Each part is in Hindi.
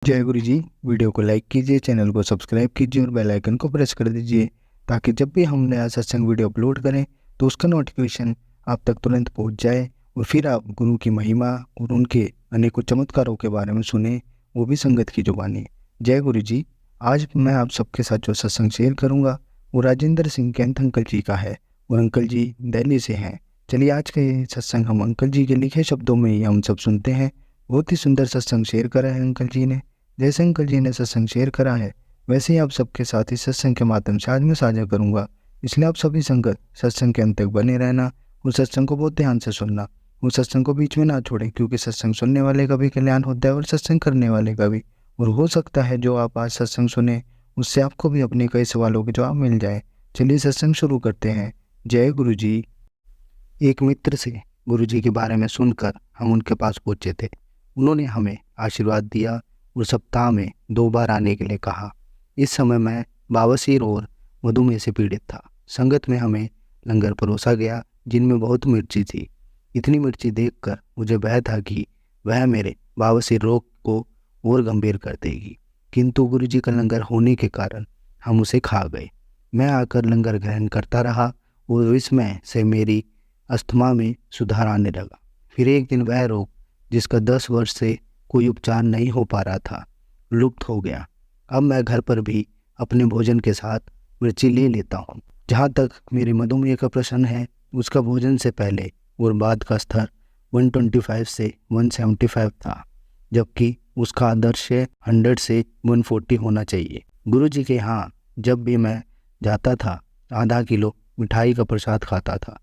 जय गुरु जी। वीडियो को लाइक कीजिए, चैनल को सब्सक्राइब कीजिए और बेल आइकन को प्रेस कर दीजिए ताकि जब भी हम नया सत्संग वीडियो अपलोड करें तो उसका नोटिफिकेशन आप तक तुरंत पहुंच जाए और फिर आप गुरु की महिमा और उनके अनेकों चमत्कारों के बारे में सुने, वो भी संगत की जुबानी। जय गुरु जी। आज मैं आप सबके साथ जो सत्संग शेयर करूँगा वो राजेंद्र सिंह कैंथ अंकल जी का है और अंकल जी दिल्ली से हैं। चलिए आज का ये सत्संग हम अंकल जी के लिखे शब्दों में ही हम सब सुनते हैं। बहुत ही सुंदर सत्संग शेयर करा है अंकल जी ने। जैसे अंकल जी ने सत्संग शेयर करा है वैसे ही आप सबके साथ इस सत्संग के माध्यम से आज मैं साझा करूंगा। इसलिए आप सभी संगत सत्संग के अंत तक बने रहना, उस सत्संग को बहुत ध्यान से सुनना, उस सत्संग को बीच में ना छोड़ें, क्योंकि सत्संग सुनने वाले का भी कल्याण होता है और सत्संग करने वाले का भी। और हो सकता है जो आप आज सत्संग सुने उससे आपको भी अपने कई सवालों के जवाब मिल जाए। चलिए सत्संग शुरू करते हैं। जय गुरु जी। एक मित्र से गुरु जी के बारे में सुनकर हम उनके पास पहुंचे थे। उन्होंने हमें आशीर्वाद दिया और सप्ताह में 2 बार आने के लिए कहा। इस समय मैं बवासीर और मधुमेह से पीड़ित था। संगत में हमें लंगर परोसा गया जिनमें बहुत मिर्ची थी। इतनी मिर्ची देखकर मुझे भय था कि वह मेरे बवासीर रोग को और गंभीर कर देगी, किंतु गुरुजी का लंगर होने के कारण हम उसे खा गए। मैं आकर लंगर ग्रहण करता रहा और इसमें से मेरी अस्थमा में सुधार आने लगा। फिर एक दिन वह रोग जिसका 10 वर्ष से कोई उपचार नहीं हो पा रहा था लुप्त हो गया। अब मैं घर पर भी अपने भोजन के साथ मिर्ची ले लेता हूँ। जहाँ तक मेरे मधुमेह का प्रश्न है, उसका भोजन से पहले और बाद का स्तर 125 से 175 था, जबकि उसका आदर्श 100 से 140 होना चाहिए। गुरुजी के यहाँ जब भी मैं जाता था आधा किलो मिठाई का प्रसाद खाता था।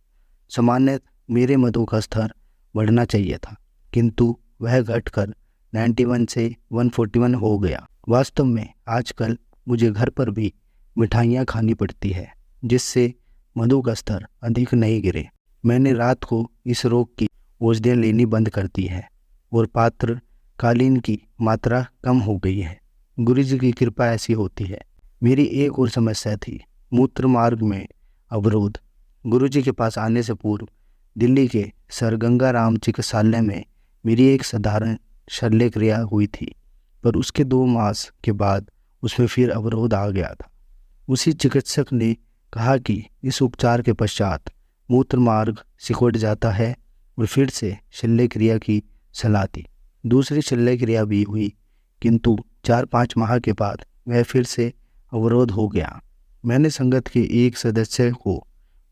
सामान्य मेरे मधु का स्तर बढ़ना चाहिए था, किंतु वह घटकर 91 से 141 हो गया। वास्तव में आजकल मुझे घर पर भी मिठाइयाँ खानी पड़ती है जिससे मधु का स्तर अधिक नहीं गिरे। मैंने रात को इस रोग की औषधियाँ लेनी बंद कर दी है और पात्र कालीन की मात्रा कम हो गई है। गुरुजी की कृपा ऐसी होती है। मेरी एक और समस्या थी, मूत्र मार्ग में अवरोध। गुरुजी के पास आने से पूर्व दिल्ली के सर गंगाराम चिकित्सालय में मेरी एक साधारण शल्य क्रिया हुई थी, पर उसके 2 मास के बाद उसमें फिर अवरोध आ गया था। उसी चिकित्सक ने कहा कि इस उपचार के पश्चात मूत्र मार्ग सिकुड़ जाता है और फिर से शल्य क्रिया की सलाह दी। दूसरी शल्य क्रिया भी हुई, किंतु 4-5 माह के बाद वह फिर से अवरोध हो गया। मैंने संगत के एक सदस्य को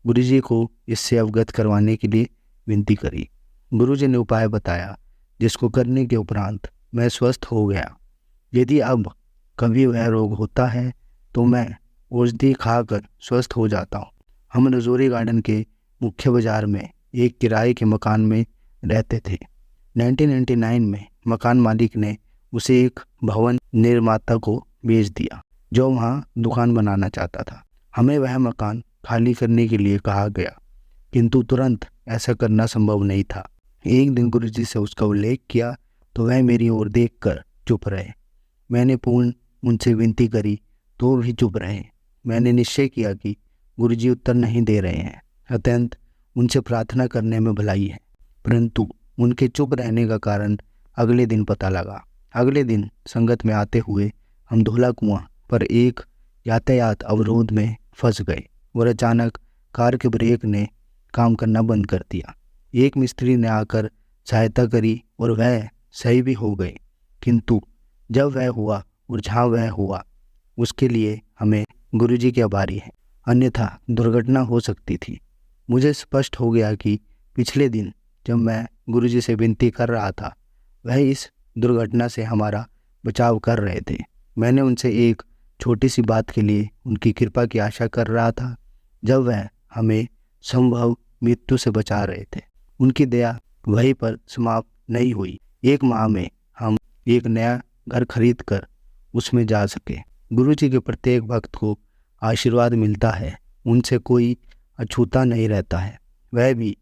गुरुजी को इससे अवगत करवाने के लिए विनती करी। गुरुजी ने उपाय बताया जिसको करने के उपरांत मैं स्वस्थ हो गया। यदि अब कभी वह रोग होता है तो मैं औषधि खाकर स्वस्थ हो जाता हूँ। हम रजौरी गार्डन के मुख्य बाजार में एक किराए के मकान में रहते थे। 1999 में मकान मालिक ने उसे एक भवन निर्माता को बेच दिया जो वहाँ दुकान बनाना चाहता था। हमें वह मकान खाली करने के लिए कहा गया, किंतु तुरंत ऐसा करना संभव नहीं था। एक दिन गुरुजी से उसका उल्लेख किया तो वह मेरी ओर देखकर चुप रहे। मैंने पूर्ण उनसे विनती करी तो भी चुप रहे। मैंने निश्चय किया कि गुरुजी उत्तर नहीं दे रहे हैं, अत्यंत उनसे प्रार्थना करने में भलाई है। परंतु उनके चुप रहने का कारण अगले दिन पता लगा। अगले दिन संगत में आते हुए हम धौला कुआं पर एक यातायात अवरोध में फंस गए और अचानक कार के ब्रेक ने काम करना बंद कर दिया। एक मिस्त्री ने आकर सहायता करी और वह सही भी हो गए, किंतु जब वह हुआ और जहाँ वह हुआ उसके लिए हमें गुरुजी के आभारी हैं, अन्यथा दुर्घटना हो सकती थी। मुझे स्पष्ट हो गया कि पिछले दिन जब मैं गुरुजी से विनती कर रहा था वह इस दुर्घटना से हमारा बचाव कर रहे थे। मैंने उनसे एक छोटी सी बात के लिए उनकी कृपा की आशा कर रहा था जब वह हमें संभव मृत्यु से बचा रहे थे। उनकी दया वहीं पर समाप्त नहीं हुई। 1 माह में हम एक नया घर खरीद कर उसमें जा सके। गुरुजी के प्रत्येक भक्त को आशीर्वाद मिलता है, उनसे कोई अछूता नहीं रहता है। वह भी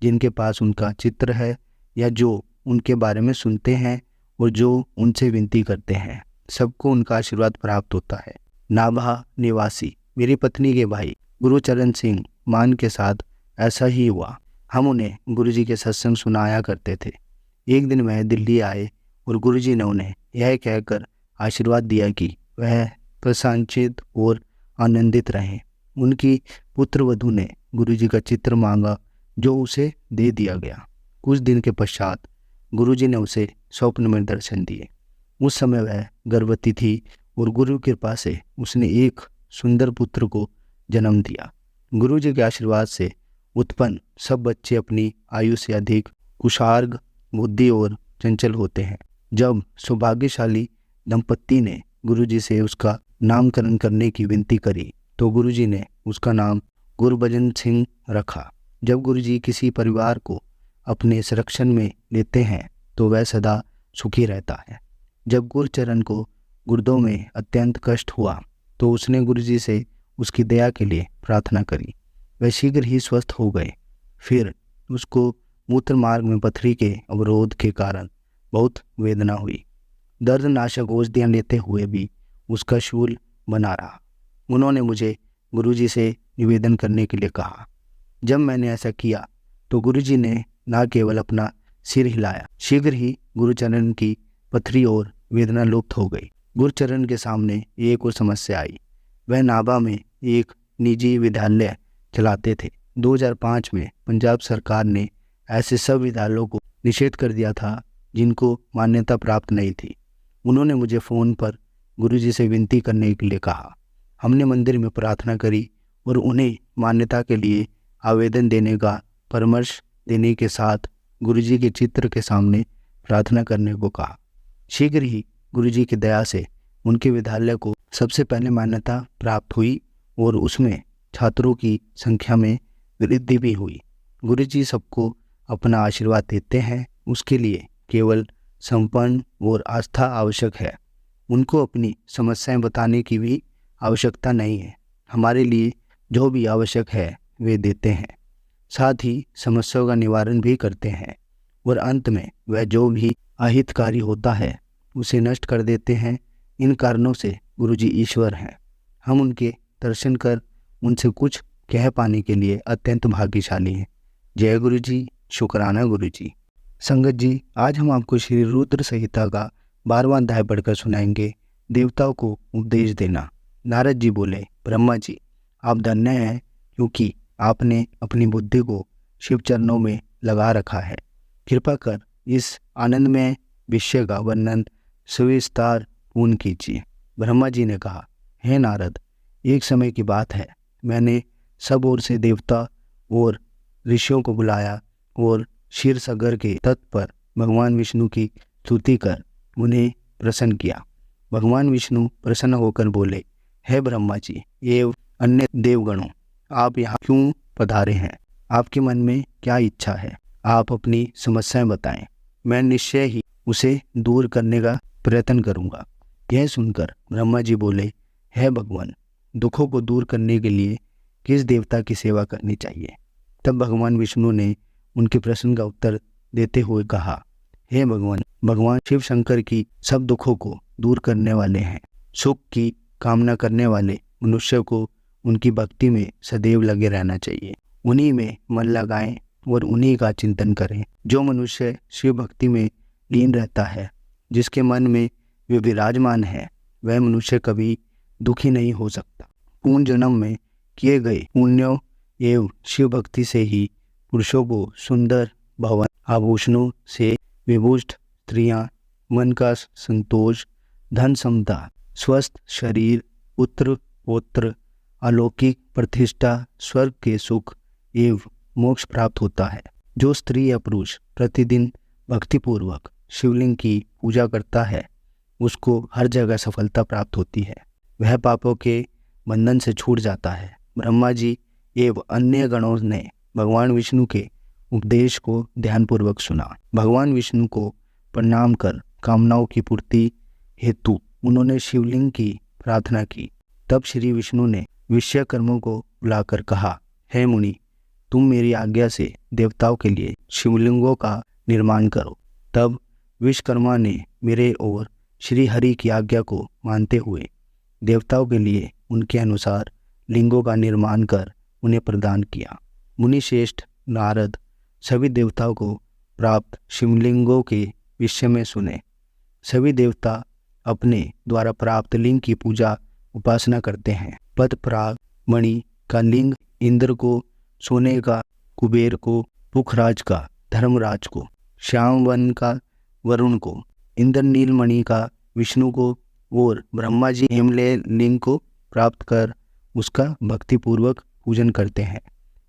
जिनके पास उनका चित्र है या जो उनके बारे में सुनते हैं और जो उनसे विनती करते हैं, सबको उनका आशीर्वाद प्राप्त होता है। नाभा निवासी मेरी पत्नी के भाई गुरुचरण सिंह मान के साथ ऐसा ही हुआ। हम उन्हें गुरुजी के सत्संग सुनाया करते थे। एक दिन वह दिल्ली आए और गुरुजी ने उन्हें यह कहकर आशीर्वाद दिया कि वह प्रसन्नचित्त और आनंदित रहें। उनकी पुत्रवधू ने गुरुजी का चित्र मांगा, जो उसे दे दिया गया। कुछ दिन के पश्चात गुरुजी ने उसे स्वप्न में दर्शन दिए। उस समय वह गर्भवती थी और गुरु की कृपा से उसने एक सुंदर पुत्र को जन्म दिया। गुरुजी के आशीर्वाद से उत्पन्न सब बच्चे अपनी आयु से अधिक कुशार्ग, बुद्धि और चंचल होते हैं। जब सौभाग्यशाली दंपत्ति ने गुरुजी से उसका नामकरण करने की विनती करी तो गुरुजी ने उसका नाम गुरबचन सिंह रखा। जब गुरुजी किसी परिवार को अपने संरक्षण में लेते हैं तो वह सदा सुखी रहता है। जब गुरचरण को गुर्दों में अत्यंत कष्ट हुआ तो उसने गुरुजी से उसकी दया के लिए प्रार्थना करी। वह शीघ्र ही स्वस्थ हो गए। फिर उसको मूत्र मार्ग में पथरी के अवरोध के कारण बहुत वेदना हुई। दर्दनाशक औषधियाँ लेते हुए भी उसका शूल बना रहा। उन्होंने मुझे गुरुजी से निवेदन करने के लिए कहा। जब मैंने ऐसा किया तो गुरुजी ने न केवल अपना सिर हिलाया, शीघ्र ही गुरुचरण की पथरी और वेदना लुप्त हो गई। गुरुचरण के सामने एक और समस्या आई। वह नाभा में एक निजी विद्यालय चलाते थे। 2005 में पंजाब सरकार ने ऐसे सब विद्यालयों को निषेध कर दिया था जिनको मान्यता प्राप्त नहीं थी। उन्होंने मुझे फ़ोन पर गुरुजी से विनती करने के लिए कहा। हमने मंदिर में प्रार्थना करी और उन्हें मान्यता के लिए आवेदन देने का परामर्श देने के साथ गुरुजी के चित्र के सामने प्रार्थना करने को कहा। शीघ्र ही गुरुजी की दया से उनके विद्यालय को सबसे पहले मान्यता प्राप्त हुई और उसमें छात्रों की संख्या में वृद्धि भी हुई। गुरुजी सबको अपना आशीर्वाद देते हैं, उसके लिए केवल संपन्न और आस्था आवश्यक है। उनको अपनी समस्याएं बताने की भी आवश्यकता नहीं है। हमारे लिए जो भी आवश्यक है वे देते हैं, साथ ही समस्याओं का निवारण भी करते हैं और अंत में वह जो भी अहितकारी होता है उसे नष्ट कर देते हैं। इन कारणों से गुरुजी ईश्वर हैं। हम उनके दर्शन कर उनसे कुछ कह पाने के लिए अत्यंत भाग्यशाली हैं। जय गुरुजी, शुक्राना गुरुजी। संगत जी, आज हम आपको श्री रुद्र संहिता का 12वां अध्याय पढ़कर सुनाएंगे, देवताओं को उपदेश देना। नारद जी बोले, ब्रह्मा जी, आप धन्य हैं क्योंकि आपने अपनी बुद्धि को शिव चरणों में लगा रखा है। कृपा कर इस आनंदमय विषय का वर्णन सविस्तार पूर्ण कीजिए। ब्रह्मा जी ने कहा, हे नारद, एक समय की बात है, मैंने सब ओर से देवता और ऋषियों को बुलाया और क्षीरसागर के तट पर भगवान विष्णु की स्तुति कर उन्हें प्रसन्न किया। भगवान विष्णु प्रसन्न होकर बोले, हे ब्रह्मा जी एवं अन्य देवगणों, आप यहाँ क्यों पधारे हैं? आपके मन में क्या इच्छा है? आप अपनी समस्याएं बताएं, मैं निश्चय ही उसे दूर करने का प्रयत्न करूंगा। यह सुनकर ब्रह्मा जी बोले, हे भगवान, दुखों को दूर करने के लिए किस देवता की सेवा करनी चाहिए? तब भगवान विष्णु ने उनके प्रश्न का उत्तर देते हुए कहा, हे भगवान, भगवान शिव शंकर की सब दुखों को दूर करने वाले हैं। सुख की कामना करने वाले मनुष्य को उनकी भक्ति में सदैव लगे रहना चाहिए। उन्हीं में मन लगाएं और उन्हीं का चिंतन करें। जो मनुष्य शिव भक्ति में लीन रहता है, जिसके मन में वे विराजमान है, वह मनुष्य कभी दुखी नहीं हो सकता। पूर्ण जन्म में किए गए पुण्यों एवं शिव भक्ति से ही पुरुषों को सुंदर भवन, आभूषणों से विभूषित स्त्रियां, मन का संतोष, धन समता, स्वस्थ शरीर, पुत्र पौत्र, अलौकिक प्रतिष्ठा, स्वर्ग के सुख एवं मोक्ष प्राप्त होता है। जो स्त्री या पुरुष प्रतिदिन भक्तिपूर्वक शिवलिंग की पूजा करता है, उसको हर जगह सफलता प्राप्त होती है। वह पापों के बंधन से छूट जाता है। ब्रह्मा जी एवं अन्य गणों ने भगवान विष्णु के उपदेश को ध्यानपूर्वक सुना। भगवान विष्णु को प्रणाम कर कामनाओं की पूर्ति हेतु उन्होंने शिवलिंग की प्रार्थना की। तब श्री विष्णु ने विश्वकर्मा को बुलाकर कहा, हे मुनि, तुम मेरी आज्ञा से देवताओं के लिए शिवलिंगों का निर्माण करो। तब विश्वकर्मा ने मेरे और श्री हरि की आज्ञा को मानते हुए देवताओं के लिए उनके अनुसार लिंगों का निर्माण कर उन्हें प्रदान किया। मुनि श्रेष्ठ नारद सभी देवताओं को प्राप्त शिवलिंगों के विषय में सुने। सभी देवता अपने द्वारा प्राप्त लिंग की पूजा उपासना करते हैं। पद पराग मणि का लिंग इंद्र को, सोने का कुबेर को, पुखराज का धर्मराज को, श्यामवन का वरुण को, इंद्रनील मणि का विष्णु को और ब्रह्मा जी हेमले लिंग को प्राप्त कर उसका भक्तिपूर्वक पूजन करते हैं।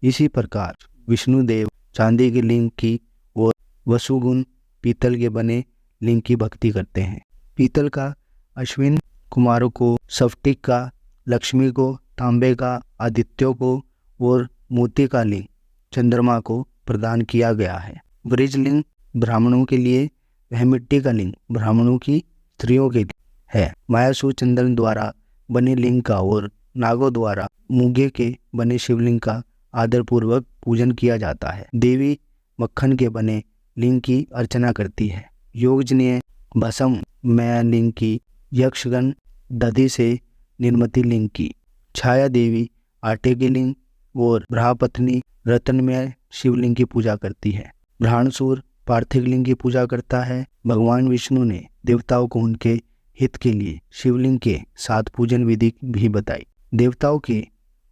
इसी प्रकार विष्णुदेव चांदी के लिंग की और वसुगुण पीतल के बने लिंग की भक्ति करते हैं। पीतल का अश्विन कुमारों को, स्फटिक का लक्ष्मी को, तांबे का आदित्यों को और मोती का लिंग चंद्रमा को प्रदान किया गया है। ब्रजलिंग ब्राह्मणों के लिए, वह मिट्टी का लिंग ब्राह्मणों की स्त्रियों के लिए है। मायासुर चंदन द्वारा बने लिंग का और नागों द्वारा मूंगे के बने शिवलिंग का आदरपूर्वक पूजन किया जाता है। देवी मक्खन के बने लिंग की अर्चना करती है। योगजनीय भस्म मय लिंग की, यक्षगण दधि से निर्मित लिंग की, छाया देवी आटे के लिंग और ब्रह्मपत्नी रत्नमय शिवलिंग की पूजा करती है। ब्रह्मणसुर पार्थिव लिंग की पूजा करता है। भगवान विष्णु ने देवताओं को उनके हित के लिए शिवलिंग के 7 पूजन विधि भी बताई। देवताओं के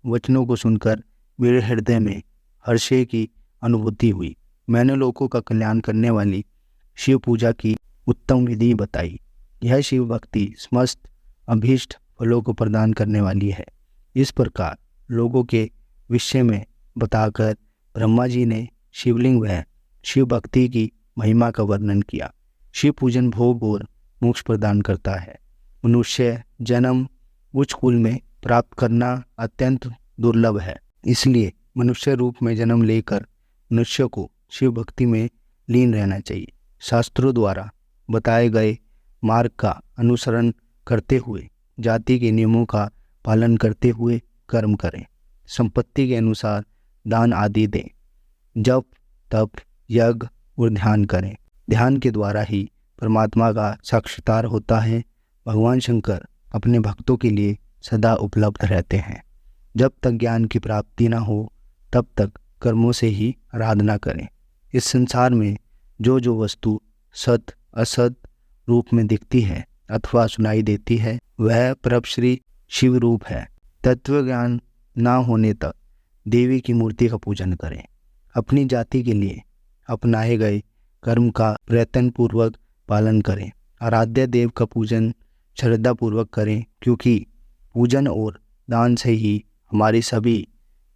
वचनों को सुनकर मेरे हृदय में हर्ष की अनुभूति हुई। मैंने लोगों का कल्याण करने वाली शिव पूजा की उत्तम विधि बताई। यह शिव भक्ति समस्त अभीष्ट फलों को प्रदान करने वाली है। इस प्रकार लोगों के विषय में बताकर ब्रह्मा जी ने शिवलिंग व शिव भक्ति की महिमा का वर्णन किया। शिव पूजन भोग और मोक्ष प्रदान करता है। मनुष्य जन्म उच्च कुल में प्राप्त करना अत्यंत दुर्लभ है, इसलिए मनुष्य रूप में जन्म लेकर मनुष्य को शिव भक्ति में लीन रहना चाहिए। शास्त्रों द्वारा बताए गए मार्ग का अनुसरण करते हुए, जाति के नियमों का पालन करते हुए कर्म करें। संपत्ति के अनुसार दान आदि दें। जप तप यज्ञ और ध्यान करें। ध्यान के द्वारा ही परमात्मा का साक्षात्कार होता है। भगवान शंकर अपने भक्तों के लिए सदा उपलब्ध रहते हैं। जब तक ज्ञान की प्राप्ति न हो तब तक कर्मों से ही आराधना करें। इस संसार में जो वस्तु सत असत रूप में दिखती है अथवा सुनाई देती है वह प्रभ श्री शिव रूप है। तत्व ज्ञान ना होने तक देवी की मूर्ति का पूजन करें। अपनी जाति के लिए अपनाए गए कर्म का प्रयत्न पूर्वक पालन करें। आराध्य देव का पूजन श्रद्धा पूर्वक करें, क्योंकि पूजन और दान से ही हमारी सभी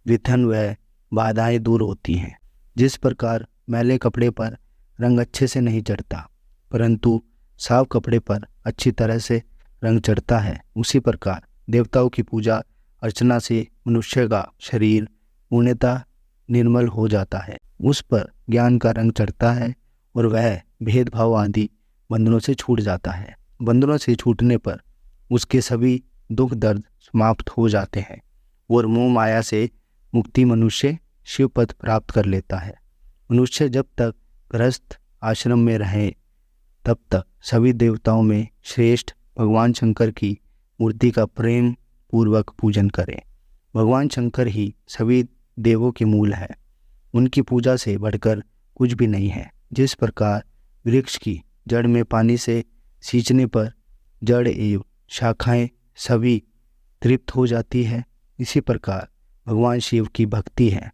विघ्न व बाधाएं दूर होती हैं। जिस प्रकार मैले कपड़े पर रंग अच्छे से नहीं चढ़ता परंतु साफ कपड़े पर अच्छी तरह से रंग चढ़ता है, उसी प्रकार देवताओं की पूजा अर्चना से मनुष्य का शरीर पूर्णतः निर्मल हो जाता है। उस पर ज्ञान का रंग चढ़ता है और वह भेदभाव आदि बंधनों से छूट जाता है। बंधनों से छूटने पर उसके सभी दुख दर्द समाप्त हो जाते हैं और मोह माया से मुक्ति मनुष्य शिव पद प्राप्त कर लेता है। मनुष्य जब तक गृहस्थ आश्रम में रहे तब तक सभी देवताओं में श्रेष्ठ भगवान शंकर की मूर्ति का प्रेम पूर्वक पूजन करें। भगवान शंकर ही सभी देवों के मूल है। उनकी पूजा से बढ़कर कुछ भी नहीं है। जिस प्रकार वृक्ष की जड़ में पानी से सींचने पर जड़ एवं शाखाएं सभी तृप्त हो जाती है, इसी प्रकार भगवान शिव की भक्ति है।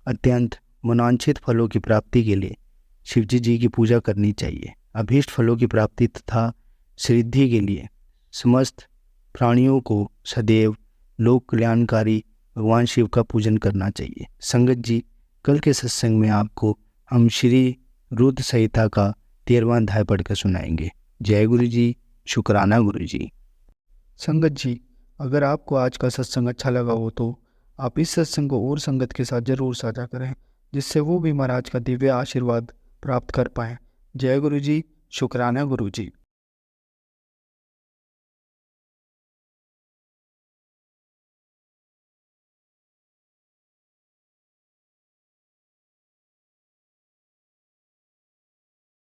अत्यंत मनोवांछित फलों की प्राप्ति के लिए शिवजी जी की पूजा करनी चाहिए। अभीष्ट फलों की प्राप्ति तथा सिद्धि के लिए समस्त प्राणियों को सदैव लोक कल्याणकारी भगवान शिव का पूजन करना चाहिए। संगत जी, कल के सत्संग में आपको हम श्री रुद्र संहिता का 13वां अध्याय पढ़कर सुनाएंगे। जय गुरु जी, शुक्राना गुरु जी। संगत जी, अगर आपको आज का सत्संग अच्छा लगा हो तो आप इस सत्संग को और संगत के साथ जरूर साझा करें, जिससे वो भी महाराज का दिव्य आशीर्वाद प्राप्त कर पाएं। जय गुरु जी, शुक्राना गुरु जी।